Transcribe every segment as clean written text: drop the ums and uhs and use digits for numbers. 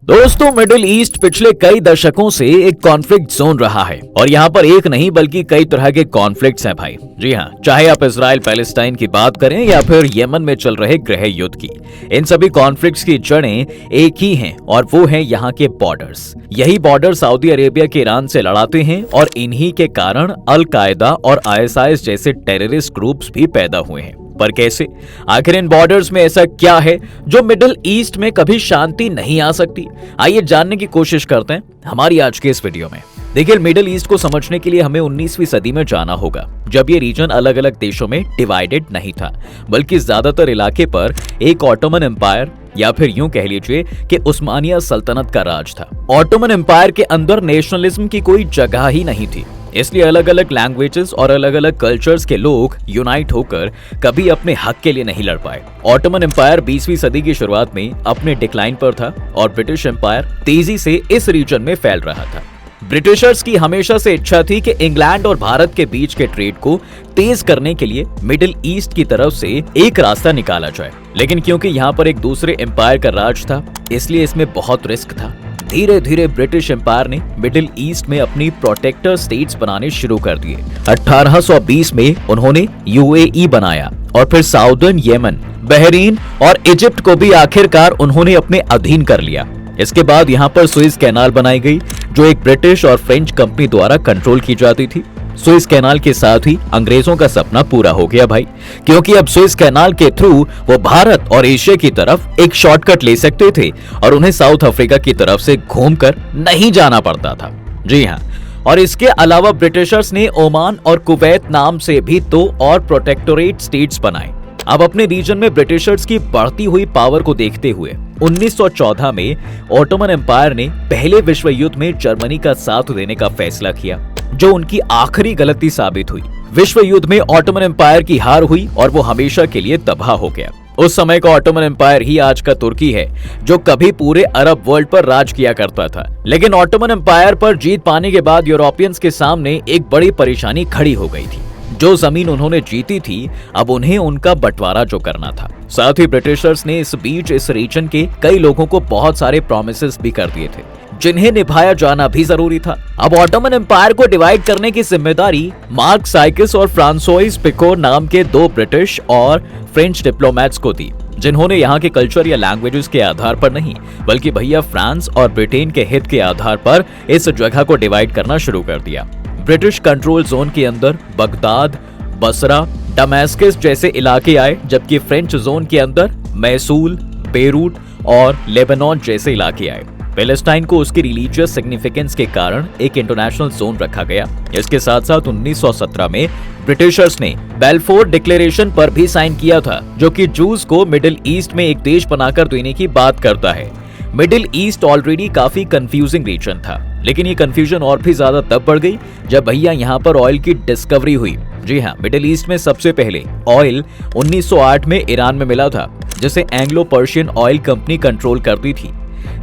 दोस्तों, middle east पिछले कई दशकों से एक कॉन्फ्लिक्ट जोन रहा है और यहाँ पर एक नहीं बल्कि कई तरह के कॉन्फ्लिक्ट्स हैं भाई। जी हाँ, चाहे आप इजराइल पैलेस्टाइन की बात करें या फिर यमन में चल रहे गृह युद्ध की, इन सभी कॉन्फ्लिक्ट्स की जड़ें एक ही हैं और वो हैं यहाँ के बॉर्डर्स। यही बॉर्डर सऊदी अरेबिया के ईरान से लड़ाते हैं और इन्हीं के कारण अल कायदा और ISIS जैसे टेररिस्ट ग्रुप्स भी पैदा हुए हैं। पर कैसे? आखिर इन बॉर्डर्स में ऐसा क्या है जो मिडिल ईस्ट में कभी शांति नहीं आ सकती? आइए जानने की कोशिश करते हैं हमारी आज के इस वीडियो में। देखिए, मिडिल ईस्ट को समझने के लिए हमें 19वीं सदी में जाना होगा, जब ये रीजन अलग अलग देशों में डिवाइडेड नहीं था, बल्कि ज्यादातर इलाके पर एक ऑटोमन एम्पायर या फिर यूं कह लीजिए कि उस्मानिया सल्तनत का राज था। ऑटोमन एम्पायर के अंदर नेशनलिज्म की कोई जगह ही नहीं थी, इसलिए अलग अलग लैंग्वेजेस और अलग अलग कल्चर्स के लोग यूनाइट होकर कभी अपने हक के लिए नहीं लड़ पाए। ऑटोमन एम्पायर 20वीं सदी की शुरुआत में अपने डिक्लाइन पर था और ब्रिटिश एम्पायर तेजी से इस रीजन में फैल रहा था। ब्रिटिशर्स की हमेशा से इच्छा थी कि इंग्लैंड और भारत के बीच के ट्रेड को तेज करने के लिए मिडिल ईस्ट की तरफ से एक रास्ता निकाला जाए, लेकिन क्योंकि यहाँ पर एक दूसरे एम्पायर का राज था, इसलिए इसमें बहुत रिस्क था। धीरे धीरे ब्रिटिश एम्पायर ने मिडिल ईस्ट में अपनी प्रोटेक्टर स्टेट्स बनाने शुरू कर दिए। 1820 में उन्होंने UAE बनाया और फिर साउदर्न यमन, बहरीन और इजिप्ट को भी आखिरकार उन्होंने अपने अधीन कर लिया। इसके बाद यहाँ पर सुएज कैनाल बनाई गई, जो एक ब्रिटिश और फ्रेंच कंपनी द्वारा कंट्रोल की जाती थी। सुएज कैनाल के साथ ही अंग्रेजों का सपना पूरा हो गया भाई, क्योंकि अब सुएज कैनाल के थ्रू वो भारत और एशिया की तरफ एक शॉर्टकट ले सकते थे और उन्हें साउथ अफ्रीका की तरफ से घूमकर नहीं जाना पड़ता था। जी हाँ, और इसके अलावा ब्रिटिशर्स ने ओमान और कुवैत नाम से भी 2 और प्रोटेक्टोरेट स्टेट्स बनाए। अब अपने रीजन में ब्रिटिशर्स की बढ़ती हुई पावर को देखते हुए 1914 में ऑटोमन एम्पायर ने पहले विश्व युद्ध में जर्मनी का साथ देने का फैसला किया, जो उनकी आखिरी गलती साबित हुई। विश्व युद्ध में ऑटोमन एम्पायर की हार हुई और वो हमेशा के लिए तबाह हो गया। उस समय का ऑटोमन एम्पायर ही आज का तुर्की है, जो कभी पूरे अरब वर्ल्ड पर राज किया करता था। लेकिन ऑटोमन एम्पायर पर जीत पाने के बाद यूरोपियंस के सामने एक बड़ी परेशानी खड़ी हो गई थी। जो जमीन उन्होंने जीती थी, अब उन्हें उनका बंटवारा जो करना था। साथ ही ब्रिटिशर्स ने इस बीच इस रीजन के कई लोगों को बहुत सारे प्रॉमिसेस भी कर दिए थे, जिन्हें निभाया जाना भी जरूरी था। अब ऑटोमन एम्पायर को डिवाइड करने की जिम्मेदारी मार्क साइकिस और फ्रांसोइस पिकोट नाम के 2 ब्रिटिश और फ्रेंच डिप्लोमैट्स को दी, जिन्होंने यहाँ के कल्चर या लैंग्वेजेस के आधार पर नहीं, बल्कि भैया फ्रांस और ब्रिटेन के हित के आधार पर इस जगह को डिवाइड करना शुरू कर दिया। ब्रिटिश कंट्रोल जोन के अंदर बगदाद, बसरा, डमस्कस जैसे इलाके आए, जबकि फ्रेंच जोन के अंदर मैसूल, बेरूट और लेबनान जैसे इलाके आए। पैलेस्टाइन को उसकी रिलीजियस सिग्निफिकेंस के कारण एक इंटरनेशनल जोन रखा गया। इसके साथ साथ 1917 में ब्रिटिशर्स ने बेल्फोर डिक्लेरेशन पर भी साइन किया था, जो कि जूस को मिडिल ईस्ट में एक देश बनाकर देने की बात करता है। मिडिल ईस्ट ऑलरेडी काफी कंफ्यूजिंग रीजन था, लेकिन ये कंफ्यूजन और भी ज्यादा तब बढ़ गई जब भैया यहाँ पर ऑयल की डिस्कवरी हुई। जी हाँ, मिडिल ईस्ट में सबसे पहले ऑयल 1908 में ईरान में मिला था, जिसे Anglo Persian oil company control करती थी।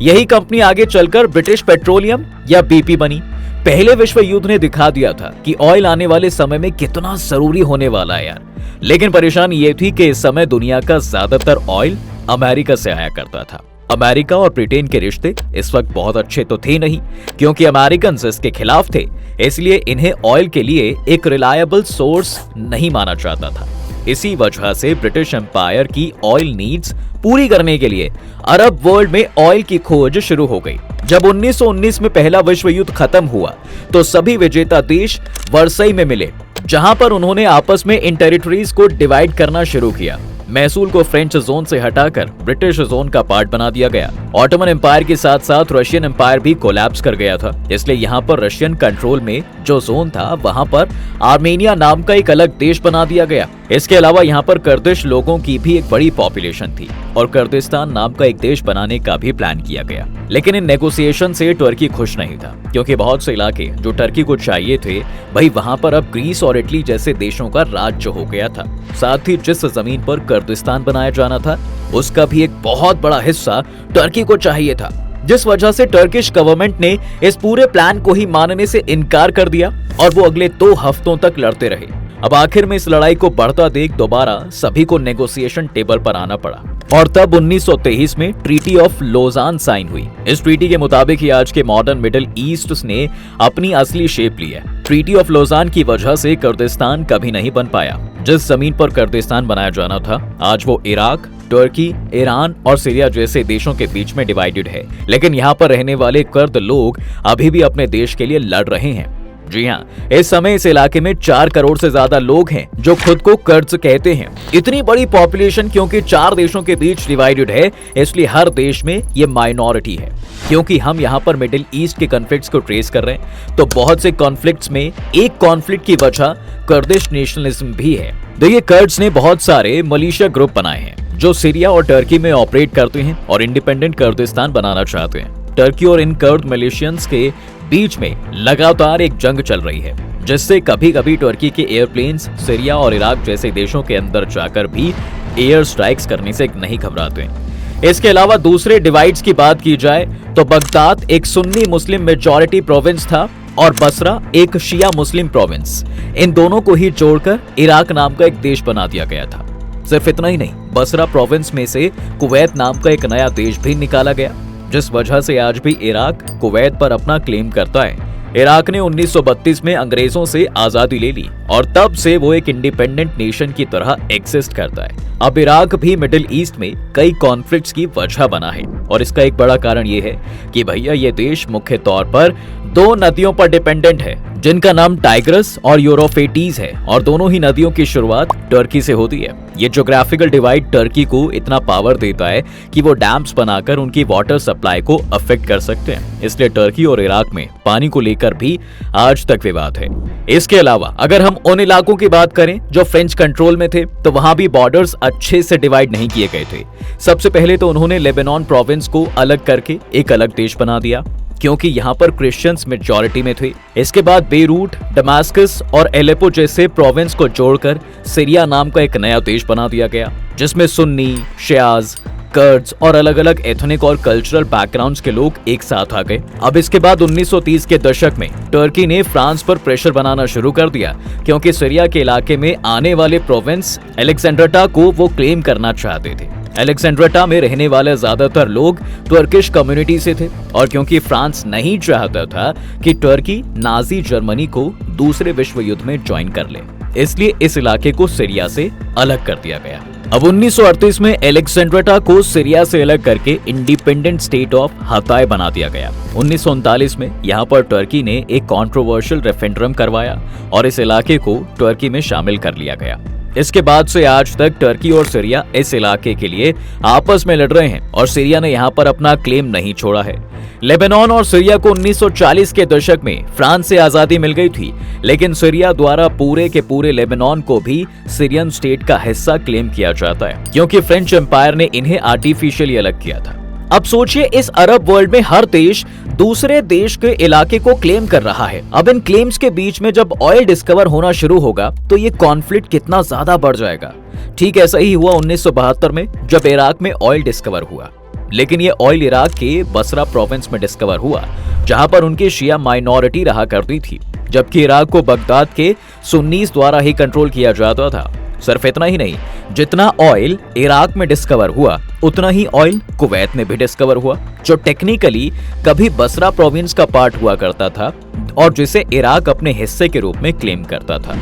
यही कंपनी आगे चलकर ब्रिटिश पेट्रोलियम या BP बनी। पहले विश्व युद्ध ने दिखा दिया था कि ऑयल आने वाले समय में कितना जरूरी होने वाला है यार। लेकिन परेशानी ये थी कि इस समय दुनिया का ज्यादातर ऑयल अमेरिका से आया करता था। अमेरिका और ब्रिटेन के रिश्ते इस वक्त बहुत अच्छे तो थे नहीं, क्योंकि अमेरिकन इसके खिलाफ थे, इसलिए इन्हें ऑयल के लिए एक रिलायबल सोर्स नहीं माना जाता था। इसी वजह से ब्रिटिश एम्पायर की ऑयल नीड्स पूरी करने के लिए अरब वर्ल्ड में ऑयल की खोज शुरू हो गई। जब 1919 में पहला विश्व युद्ध खत्म हुआ, तो सभी विजेता देश वर्साई में मिले, जहां पर उन्होंने आपस में इन टेरिटरीज को डिवाइड करना शुरू किया। मैसूल को फ्रेंच जोन से हटाकर ब्रिटिश जोन का पार्ट बना दिया गया। ऑटोमन एम्पायर के साथ साथ रशियन एम्पायर भी कोलैप्स कर गया था, इसलिए यहाँ पर रशियन कंट्रोल में जो जोन था, वहाँ पर आर्मेनिया नाम का एक अलग देश बना दिया गया। इसके अलावा यहाँ पर कर्दिश लोगों की भी एक बड़ी पॉपुलेशन थी और कर्दिस्तान नाम का एक देश बनाने का भी प्लान किया गया। लेकिन इन नेगोशिएशन से टर्की खुश नहीं था, क्योंकि बहुत से इलाके जो टर्की को चाहिए थे, भाई वहाँ पर अब ग्रीस और इटली जैसे देशों का राज्य हो गया था। साथ ही जिस जमीन पर कर्दिस्तान बनाया जाना था, उसका भी एक बहुत बड़ा हिस्सा टर्की को चाहिए था, जिस वजह से टर्किश गवर्नमेंट ने इस पूरे प्लान को ही मानने से इनकार कर दिया और वो अगले 2 हफ्तों तक लड़ते रहे। अब आखिर में इस लड़ाई को बढ़ता देख दोबारा सभी को नेगोशिएशन टेबल पर आना पड़ा और तब 1923 में ट्रीटी ऑफ लोजान साइन हुई। इस ट्रीटी के मुताबिक ही आज के मॉडर्न मिडिल ईस्ट ने अपनी असली शेप ली है। ट्रीटी ऑफ लोजान की वजह से कुर्दिस्तान कभी नहीं बन पाया। जिस जमीन पर कुर्दिस्तान बनाया जाना था, आज वो इराक, तुर्की, ईरान और सीरिया जैसे देशों के बीच में डिवाइडेड है। लेकिन यहाँ पर रहने वाले कुर्द लोग अभी भी अपने देश के लिए लड़ रहे हैं। जी हाँ, इस समय इस इलाके में 4 करोड़ से ज्यादा लोग हैं जो खुद को कुर्द्स कहते हैं। इतनी बड़ी पॉपुलेशन क्योंकि 4 देशों के बीच डिवाइडेड है, इसलिए हर देश में ये माइनॉरिटी है। क्योंकि हम यहाँ पर मिडिल ईस्ट के कॉन्फ्लिक्ट्स को ट्रेस कर रहे हैं, तो बहुत से कॉन्फ्लिक्ट्स में एक कॉन्फ्लिक्ट की वजह कुर्दिश नेशनलिज्म भी है। देखिए, कुर्द्स ने बहुत सारे मलिशिया ग्रुप बनाए हैं जो सीरिया और टर्की में ऑपरेट करते हैं और इंडिपेंडेंट कुर्दिस्तान बनाना चाहते हैं। टर्की और इन कुर्द मिलिशियंस के बीच में लगातार एक जंग चल रही है, जिससे कभी कभी टर्की के एयरप्लेन्स सीरिया और इराक जैसे देशों के अंदर जाकर भी एयर स्ट्राइक्स करने से नहीं घबराते हैं। इसके अलावा दूसरे डिवाइड्स की बात की जाए तो बगदाद एक सुन्नी मुस्लिम मेजॉरिटी प्रोविंस था और बसरा एक शिया मुस्लिम प्रोविंस। इन दोनों को ही जोड़कर इराक नाम का एक देश बना दिया गया था। सिर्फ इतना ही नहीं, बसरा प्रोविंस में से कुवैत नाम का एक नया देश भी निकाला गया, जिस वजह से आज भी इराक कुवैत पर अपना क्लेम करता है। इराक ने 1932 में अंग्रेजों से आजादी ले ली और तब से वो एक इंडिपेंडेंट नेशन की तरह एग्जिस्ट करता है। अब इराक भी मिडिल ईस्ट में कई कॉन्फ्लिक्ट्स की वजह बना है और इसका एक बड़ा कारण ये है कि भैया ये देश मुख्य तौर पर 2 नदियों पर डिपेंडेंट है, जिनका नाम टाइग्रस और यूरोफ्रेटिस है और दोनों ही नदियों की शुरुआत टर्की से होती है। ये ज्योग्राफिकल डिवाइड टर्की को इतना पावर देता है कि वो डैम्स बनाकर उनकी वाटर सप्लाई को अफेक्ट कर सकते हैं। इसलिए टर्की और इराक में पानी को लेकर भी आज तक विवाद है। इसके अलावा अगर हम उन इलाकों की बात करें जो फ्रेंच कंट्रोल में थे, तो वहां भी बॉर्डर्स अच्छे से डिवाइड नहीं किए गए थे। सबसे पहले तो उन्होंने लेबनान प्रोविंस को अलग करके एक अलग देश बना दिया, क्योंकि यहाँ पर क्रिश्चियंस मेजॉरिटी में थे। इसके बाद बेरूट, दमास्कस और एलेपो जैसे प्रोविंस को जोड़कर सीरिया नाम का एक नया देश बना दिया गया, जिसमें सुन्नी, शियाज, कर्ड्स और अलग अलग एथनिक और कल्चरल बैकग्राउंड्स के लोग एक साथ आ गए। अब इसके बाद 1930 के दशक में टर्की ने फ्रांस पर प्रेशर बनाना शुरू कर दिया, क्योंकि सीरिया के इलाके में आने वाले प्रोविंस अलेक्जेंड्रेटा को वो क्लेम करना चाहते थे। अलेक्जेंड्रेटा में रहने वाले ज्यादातर लोग तुर्किश कम्युनिटी से थे और क्योंकि फ्रांस नहीं चाहता था कि टर्की नाजी जर्मनी को दूसरे विश्व युद्ध में ज्वाइन कर ले, इसलिए इस इलाके को सीरिया से अलग कर दिया गया। अब 1938 में अलेक्जेंड्रेटा को सीरिया से अलग करके इंडिपेंडेंट स्टेट ऑफ हताय बना दिया गया। 1939 में यहाँ पर टर्की ने एक कंट्रोवर्शियल रेफरेंडम करवाया और इस इलाके को टर्की में शामिल कर लिया गया। इसके बाद से आज तक टर्की और सीरिया इस इलाके के लिए आपस में लड़ रहे हैं और सीरिया ने यहाँ पर अपना क्लेम नहीं छोड़ा है। लेबनान और सीरिया को 1940 के दशक में फ्रांस से आजादी मिल गई थी, लेकिन सीरिया द्वारा पूरे के पूरे लेबनान को भी सीरियन स्टेट का हिस्सा क्लेम किया जाता है, क्योंकि फ्रेंच एम्पायर ने इन्हें आर्टिफिशियली अलग किया था। अब सोचिए, इस अरब वर्ल्ड में हर देश दूसरे देश के इलाके को क्लेम कर रहा है। अब इन क्लेम्स के बीच में जब ऑयल डिस्कवर होना शुरू होगा तो ये कॉन्फ्लिक्ट कितना ज्यादा बढ़ जाएगा। ठीक ऐसा ही हुआ 1972 में जब इराक में ऑयल डिस्कवर हुआ, लेकिन ये ऑयल इराक के बसरा प्रोविंस में डिस्कवर हुआ, जहां पर उनकी शिया माइनॉरिटी रहा करती थी, जबकि इराक को बगदाद के सुन्नीस द्वारा ही कंट्रोल किया जाता था। सिर्फ इतना ही नहीं, जितना ऑयल इराक में डिस्कवर हुआ उतना ही ऑयल कुवैत में भी डिस्कवर हुआ, जो टेक्निकली कभी बसरा प्रोविंस का पार्ट हुआ करता था और जिसे इराक अपने हिस्से के रूप में क्लेम करता था।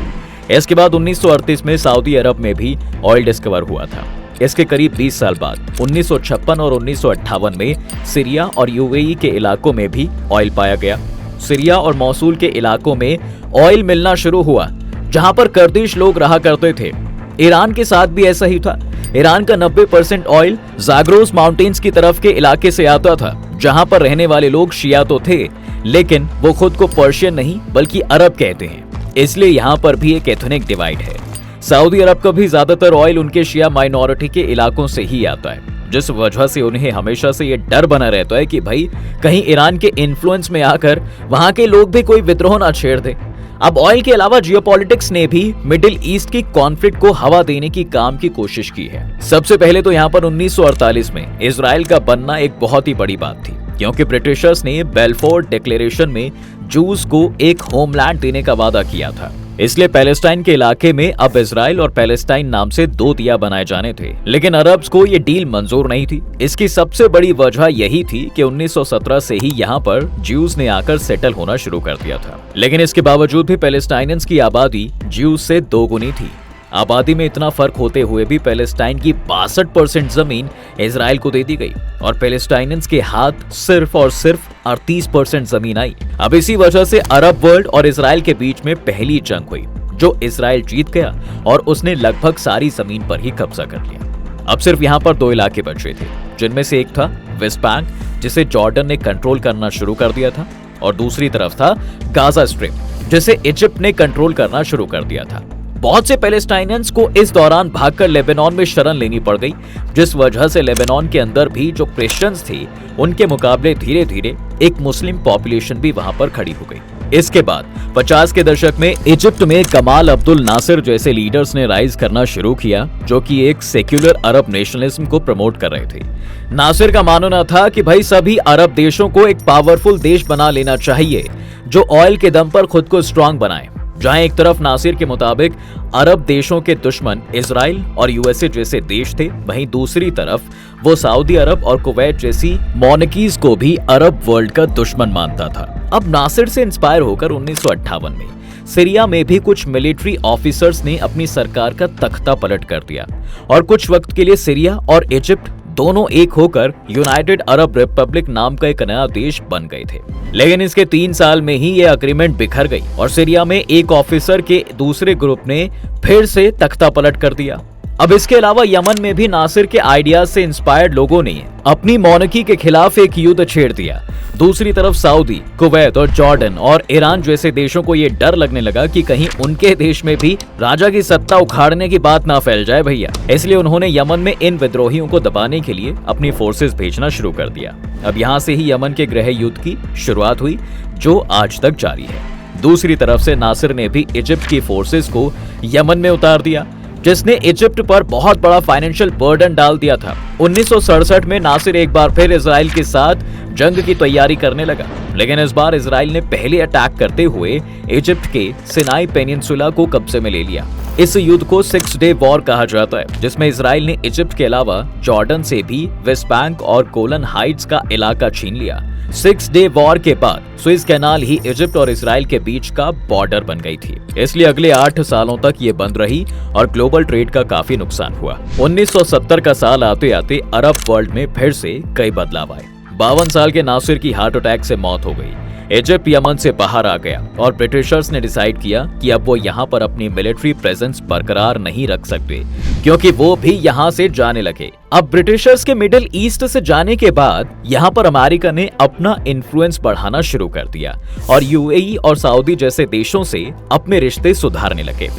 इसके बाद 1938 में सऊदी अरब में भी ऑयल डिस्कवर हुआ था। इसके करीब 20 साल बाद 1956 और 1958 में सीरिया और यूएई के इलाकों में भी ऑयल पाया गया। सीरिया और मौसूल के इलाकों में ऑयल मिलना शुरू हुआ, जहां पर कुर्दिश लोग रहा करते थे। ईरान के साथ भी ऐसा ही था। ईरान का 90% ऑयल जाग्रोस माउंटेन्स की तरफ के इलाके से आता था, जहां पर रहने वाले लोग शिया तो थे, लेकिन वो खुद को पर्शियन नहीं बल्कि अरब कहते हैं, इसलिए यहाँ पर भी एक एथनिक डिवाइड है। सऊदी अरब का भी ज्यादातर ऑयल उनके शिया माइनॉरिटी के इलाकों से ही आता है, जिस वजह से उन्हें हमेशा से ये डर बना रहता है कि भाई कहीं ईरान के इन्फ्लुएंस में आकर वहां के लोग भी कोई विद्रोह ना छेड़ दे। अब ऑयल के अलावा जियोपॉलिटिक्स ने भी मिडिल ईस्ट की कॉन्फ्लिक्ट को हवा देने की काम की कोशिश की है। सबसे पहले तो यहाँ पर 1948 में इजराइल का बनना एक बहुत ही बड़ी बात थी, क्योंकि ब्रिटिशर्स ने बेल्फोर डिक्लेरेशन में जूस को एक होमलैंड देने का वादा किया था। इसलिए पैलेस्टाइन के इलाके में अब इजराइल और पैलेस्टाइन नाम से 2 दिया बनाए जाने थे। लेकिन अरब्स को ये डील मंजूर नहीं थी। इसकी सबसे बड़ी वजह यही थी कि 1917 से ही यहाँ पर ज्यूज ने आकर सेटल होना शुरू कर दिया था। लेकिन इसके बावजूद भी पैलेस्टाइनियंस की आबादी ज्यूज से 2 गुनी थी। आबादी में इतना फर्क होते हुए भी पैलेस्टाइन की 62% जमीन इजराइल को दे दी गई और पैलेस्टाइनियंस के हाथ सिर्फ और सिर्फ 38% जमीन आई। अब इसी वजह से अरब वर्ल्ड और इजराइल के बीच में पहली जंग हुई, जो इजराइल जीत गया और उसने लगभग सारी जमीन पर ही कब्जा कर लिया। अब सिर्फ यहाँ पर 2 इलाके बचे थे, जिनमें से एक था वेस्ट बैंक, जिसे जॉर्डन ने कंट्रोल करना शुरू कर दिया था, और दूसरी तरफ था गाजा स्ट्रिप, जिसे इजिप्ट ने कंट्रोल करना शुरू कर दिया था। बहुत से पैलेस्टाइनियंस को इस दौरान भागकर लेबनान में शरण लेनी पड़ गई, जिस वजह से लेबनान के अंदर भी जो क्रिश्चियंस थे उनके मुकाबले धीरे धीरे एक मुस्लिम पॉपुलेशन भी वहां पर खड़ी हो गई। इसके बाद 50 के दशक में इजिप्ट में कमाल अब्दुल नासिर जैसे लीडर्स ने राइज करना शुरू किया, जो कि एक सेक्युलर अरब नेशनलिज्म को प्रमोट कर रहे थे। नासिर का मानना था कि भाई सभी अरब देशों को एक पावरफुल देश बना लेना चाहिए, जो ऑयल के दम पर खुद को स्ट्रांग बनाए। जहां एक तरफ नासिर के मुताबिक अरब देशों के दुश्मन इजराइल और यूएसए जैसे देश थे, वहीं दूसरी तरफ वो सऊदी अरब और कुवैत जैसी मोनार्कीज को भी अरब वर्ल्ड का दुश्मन मानता था। अब नासिर से इंस्पायर होकर 1958 में सीरिया में भी कुछ मिलिट्री ऑफिसर्स ने अपनी सरकार का तख्ता पलट कर दिया और कुछ वक्त के लिए सीरिया और इजिप्ट दोनों एक होकर यूनाइटेड अरब रिपब्लिक नाम का एक नया देश बन गए थे। लेकिन इसके 3 साल में ही ये अग्रीमेंट बिखर गई और सीरिया में एक ऑफिसर के दूसरे ग्रुप ने फिर से तख्ता पलट कर दिया। अब इसके अलावा यमन में भी नासिर के आइडियाज से इंस्पायर्ड लोगों ने अपनी मोनार्की के खिलाफ एक युद्ध छेड़ दिया। दूसरी तरफ सऊदी, कुवैत और जॉर्डन और ईरान जैसे देशों को ये डर लगने लगा कि कहीं उनके देश में भी राजा की सत्ता उखाड़ने की बात ना फैल जाए भैया। इसलिए उन्होंने यमन में इन विद्रोहियों को दबाने के लिए अपनी फोर्सेस भेजना शुरू कर दिया। अब यहाँ से ही यमन के गृह युद्ध की शुरुआत हुई, जो आज तक जारी है। दूसरी तरफ से नासिर ने भी इजिप्ट की फोर्सेस को यमन में उतार दिया, जिसने इजिप्ट पर बहुत बड़ा फाइनेंशियल बर्डन डाल दिया था। 1967 में नासिर एक बार फिर इजराइल के साथ जंग की तैयारी करने लगा, लेकिन इस बार इजराइल ने पहले अटैक करते हुए इजिप्ट के सिनाई पेनिनसुला को कब्जे में ले लिया। इस युद्ध को 6 डे वॉर कहा जाता है, जिसमें इजराइल ने इजिप्ट के अलावा जॉर्डन से भी वेस्ट बैंक और गोलन हाइट्स का इलाका छीन लिया। 6 डे वॉर के बाद सुएज कैनाल ही इजिप्ट और इजराइल के बीच का बॉर्डर बन गई थी। इसलिए अगले 8 सालों तक ये बंद रही और ग्लोबल ट्रेड का काफी नुकसान हुआ। 1970 का साल आते आते अरब वर्ल्ड में फिर से कई बदलाव आए। 52 साल के नासिर की हार्ट अटैक से मौत हो गई। इजिप्ट यमन से बाहर आ गया और ब्रिटिशर्स ने डिसाइड किया कि अब वो यहाँ पर अपनी मिलिट्री प्रेजेंस बरकरार नहीं रख सकते, क्योंकि वो भी यहाँ से जाने लगे। अब ब्रिटिशर्स के मिडिल ईस्ट से जाने के बाद यहाँ पर अमेरिका ने अपना इन्फ्लुएंस बढ़ाना शुरू कर दिया और यूएई और सऊदी जैसे देशों से अपने रिश्ते सुधारने लगे।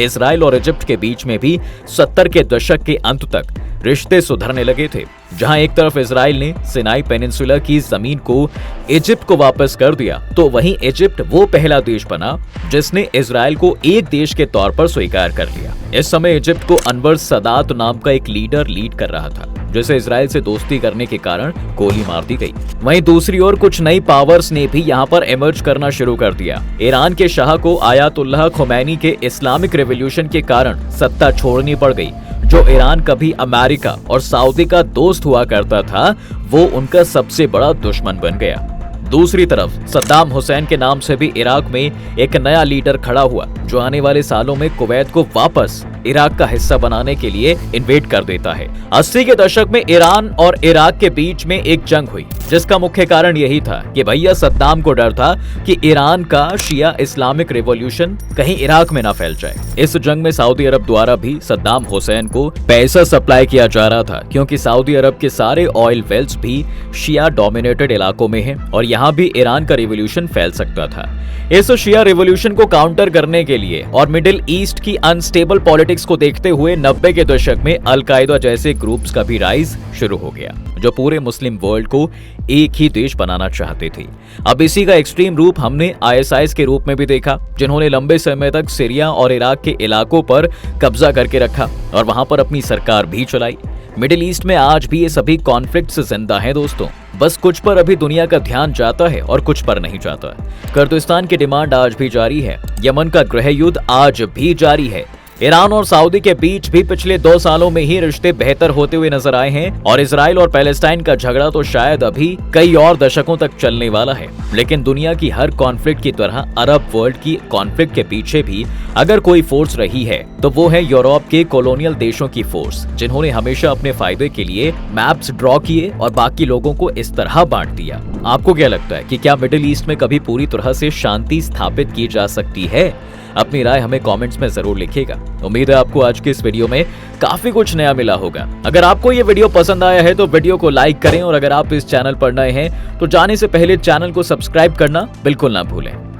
इजराइल और इजिप्ट के बीच में भी 70 के दशक के अंत तक रिश्ते सुधरने लगे थे, जहां एक तरफ इजराइल ने सिनाई पेनिनसुला की जमीन को इजिप्ट को वापस कर दिया, तो वहीं इजिप्ट वो पहला देश बना जिसने इजराइल को एक देश के तौर पर स्वीकार कर लिया। इस समय इजिप्ट को अनवर सदात नाम का एक लीडर लीड कर रहा था, जिसे इजराइल से दोस्ती करने के कारण गोली मार दी गई। वहीं दूसरी ओर कुछ नई पावर्स ने भी यहाँ पर इमर्ज करना शुरू कर दिया। ईरान के शाह को आयतुल्लाह खुमैनी के इस्लामिक रेवोल्यूशन के कारण सत्ता छोड़नी पड़ गई। जो ईरान कभी अमेरिका और सऊदी का दोस्त हुआ करता था, वो उनका सबसे बड़ा दुश्मन बन गया। दूसरी तरफ सद्दाम हुसैन के नाम से भी इराक में एक नया लीडर खड़ा हुआ, जो आने वाले सालों में कुवैत को वापस इराक का हिस्सा बनाने के लिए इन्वेट कर देता है। 80 के दशक में ईरान और इराक के बीच में एक जंग हुई, जिसका मुख्य कारण यही था कि भैया सद्दाम को डर था कि ईरान का शिया इस्लामिक रिवॉल्यूशन कहीं इराक में ना फैल जाए। इस जंग में सऊदी अरब द्वारा भी सद्दाम हुसैन को पैसा सप्लाई किया जा रहा था, क्योंकि सऊदी अरब के सारे ऑयल वेल्स भी शिया डोमिनेटेड इलाकों में हैं और यहाँ भी ईरान का रिवॉल्यूशन फैल सकता था। इस शिया रिवॉल्यूशन को काउंटर करने के लिए और मिडिल ईस्ट की अनस्टेबल पॉलिटिक्स को देखते हुए 90 के दशक में अल-कायदा जैसे ग्रुप्स का भी राइज शुरू हो गया, जो पूरे मुस्लिम वर्ल्ड को एक ही देश बनाना चाहते थे। अब इसी का एक्सट्रीम रूप हमने आईएसआईएस के रूप में भी देखा, जिन्होंने लंबे समय तक सीरिया और इराक के इलाकों पर कब्जा करके रखा और वहां पर अपनी सरकार भी चलाई। मिडिल ईस्ट में आज भी ये सभी कॉन्फ्लिक्ट्स जिंदा हैं दोस्तों, बस कुछ पर अभी दुनिया का ध्यान जाता है और कुछ पर नहीं जाता। कुर्दिस्तान की डिमांड आज भी जारी है। यमन का गृह युद्ध आज भी जारी है। ईरान और सऊदी के बीच भी पिछले 2 सालों में ही रिश्ते बेहतर होते हुए नजर आए हैं और इजराइल और पैलेस्टाइन का झगड़ा तो शायद अभी कई और दशकों तक चलने वाला है। लेकिन दुनिया की हर कॉन्फ्लिक्ट की तरह अरब वर्ल्ड की कॉन्फ्लिक्ट के पीछे भी अगर कोई फोर्स रही है तो वो है यूरोप के कॉलोनियल देशों की फोर्स, जिन्होंने हमेशा अपने फायदे के लिए मैप्स ड्रॉ किए और बाकी लोगों को इस तरह बांट दिया। आपको क्या लगता है कि क्या मिडिल ईस्ट में कभी पूरी तरह से शांति स्थापित की जा सकती है? अपनी राय हमें कमेंट्स में जरूर लिखिएगा। उम्मीद है आपको आज के इस वीडियो में काफी कुछ नया मिला होगा। अगर आपको ये वीडियो पसंद आया है तो वीडियो को लाइक करें और अगर आप इस चैनल पर नए हैं तो जाने से पहले चैनल को सब्सक्राइब करना बिल्कुल ना भूलें।